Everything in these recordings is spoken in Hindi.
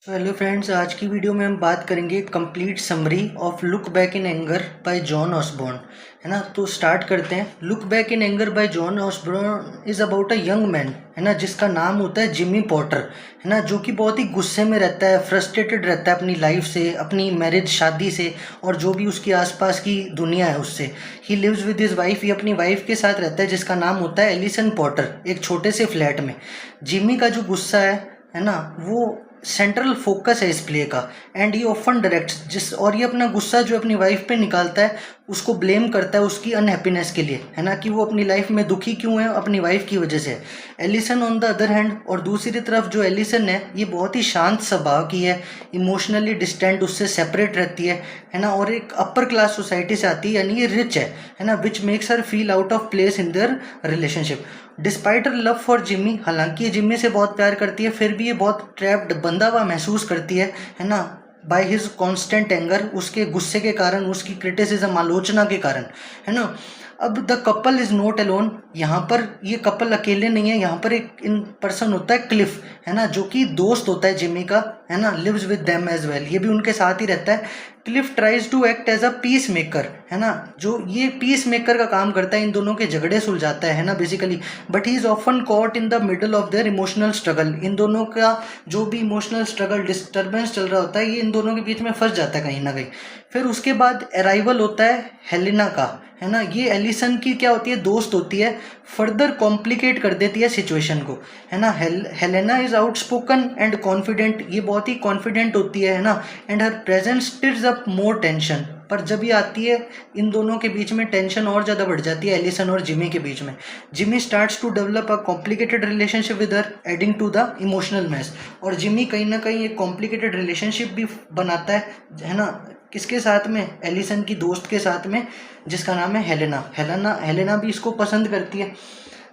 तो हेलो फ्रेंड्स, आज की वीडियो में हम बात करेंगे complete summary of look back in anger by John Osborne, है ना। तो स्टार्ट करते हैं। Look back in anger by John Osborne is about a young man, है ना, जिसका नाम होता है जिमी पॉटर, है ना, जो कि बहुत ही गुस्से में रहता है, फ्रस्ट्रेटेड रहता है अपनी लाइफ से, अपनी मैरिज शादी से और जो भी उसकी आसपास की दुनिया है उससे। ही लिव्स विद हिज वाइफ, ये अपनी वाइफ के साथ रहता है जिसका नाम होता है एलिसन पॉटर, एक छोटे से फ्लैट में। जिमी का जो गुस्सा है ना, वो सेंट्रल फोकस है इस प्ले का। एंड ये ऑफन डायरेक्ट्स और ये अपना गुस्सा जो अपनी वाइफ पे निकालता है, उसको ब्लेम करता है उसकी अनहैप्पीनेस के लिए, है ना, कि वो अपनी लाइफ में दुखी क्यों है, अपनी वाइफ की वजह से। Alison on the other hand, और दूसरी तरफ जो एलिसन है ये बहुत ही शांत स्वभाव की है, इमोशनली डिस्टेंट, उससे सेपरेट रहती है ना, और एक अपर क्लास सोसाइटी से आती है, यानी ये रिच है ना, which makes her feel out of place in their relationship. Despite her love for Jimmy, हालांकि ये जिमी से बहुत प्यार करती है, फिर भी ये बहुत ट्रैप्ड, बंधा हुआ महसूस करती है ना, बाय हिज कॉन्स्टेंट एंगर, उसके गुस्से के कारण, उसकी क्रिटिसिज्म, आलोचना के कारण, है ना। अब the couple is not alone, यहाँ पर ये कपल अकेले नहीं है, यहाँ पर एक इन पर्सन होता है क्लिफ, है ना, जो कि दोस्त होता है जिमी का, है ना, lives with them as well, ये भी उनके साथ ही रहता है। Cliff tries to act as a peacemaker, है ना, जो ये पीस मेकर का काम करता है, इन दोनों के झगड़े सुलझाता है ना, basically. But he is often caught in the middle of their emotional struggle, इन दोनों का जो भी इमोशनल स्ट्रगल, डिस्टर्बेंस चल रहा होता है, ये इन दोनों के बीच में फंस जाता है कहीं ना कहीं। फिर उसके बाद अराइवल होता है हेलेना का, है ना, ये एलिसन की क्या होती है, दोस्त होती है, फर्दर कॉम्प्लिकेट कर देती है सिचुएशन को, है ना। Helena is outspoken and confident, ये बहुत ही कॉन्फिडेंट होती है ना, and her presence stirs up more tension, पर जब ये आती है इन दोनों के बीच में टेंशन और ज़्यादा बढ़ जाती है, एलिसन और जिमी के बीच में। Jimmy starts to develop a complicated relationship with her, adding to the emotional mess, और जिमी कहीं ना कहीं एक कॉम्प्लिकेटेड रिलेशनशिप भी बनाता है ना, किसके साथ में, एलिसन की दोस्त के साथ में, जिसका नाम है हेलेना भी इसको पसंद करती है।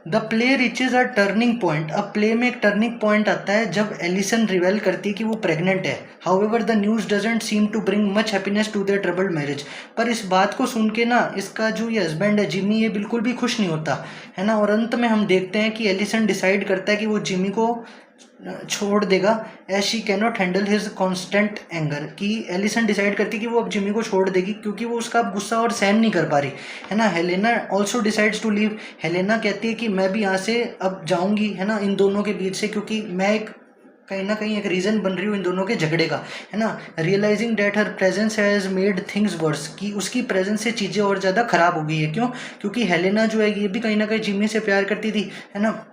The play reaches a turning point, अब प्ले में एक टर्निंग पॉइंट आता है जब एलिसन रिवेल करती है कि वो प्रेग्नेंट है। However the news doesn't seem to bring much happiness to their troubled marriage, पर इस बात को सुन के ना इसका जो ये हस्बैंड है जिमी, ये बिल्कुल भी खुश नहीं होता, है ना। और अंत में हम देखते हैं कि एलिसन डिसाइड करता है कि वो जिमी को छोड़ देगा, as she cannot handle his constant anger, कि एलिसन डिसाइड करती है कि वो अब जिमी को छोड़ देगी क्योंकि वो उसका गुस्सा और सहन नहीं कर पा रही, है ना। Helena also decides to leave, Helena कहती है कि मैं भी यहाँ से अब जाऊंगी, है ना, इन दोनों के बीच से, क्योंकि मैं एक कहीं ना कहीं एक रीज़न बन रही हूँ इन दोनों के झगड़े का, है ना। Realising that her presence has made things worse, कि उसकी प्रेजेंस से चीज़ें और ज़्यादा ख़राब हो गई है। क्यों? क्योंकि हेलेना जो है ये भी कहीं ना कहीं जिमी से प्यार करती थी, है ना,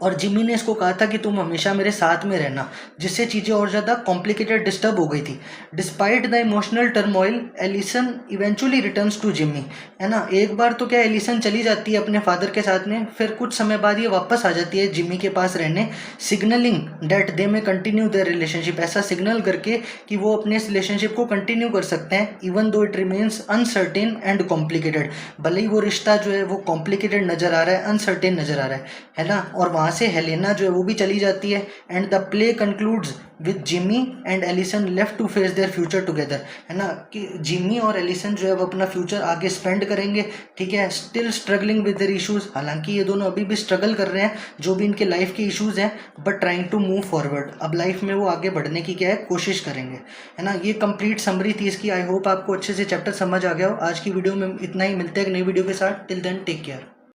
और जिमी ने इसको कहा था कि तुम हमेशा मेरे साथ में रहना, जिससे चीज़ें और ज़्यादा कॉम्प्लिकेटेड, डिस्टर्ब हो गई थी। Despite the emotional turmoil, Alison eventually returns to Jimmy, है ना। एक बार तो क्या एलिसन चली जाती है अपने फादर के साथ में, फिर कुछ समय बाद ये वापस आ जाती है जिमी के पास रहने, सिग्नलिंग दैट दे में कंटिन्यू देयर रिलेशनशिप, ऐसा सिग्नल करके कि वो अपने इस रिलेशनशिप को कंटिन्यू कर सकते हैं, even though it remains uncertain and complicated, भले ही वो रिश्ता जो है वो कॉम्प्लिकेटेड नज़र आ रहा है, अनसर्टेन नज़र आ रहा है ना। और वहाँ से हेलेना जो है वो भी चली जाती है, and the play concludes with Jimmy and Alison left to face their future together, है ना, कि जिमी और एलिसन जो है वो अपना फ्यूचर आगे स्पेंड करेंगे, ठीक है, still struggling with their issues, हालांकि ये दोनों अभी भी स्ट्रगल कर रहे हैं जो भी इनके लाइफ के इश्यूज हैं, but trying to move forward, अब लाइफ में वो आगे बढ़ने की क्या है, कोशिश करेंगे, है ना। ये कंप्लीट समरी थी इसकी। आई होप आपको अच्छे से चैप्टर समझ आ गया हो। आज की वीडियो में इतना ही, मिलते हैं एक नई वीडियो के साथ। Till then take care.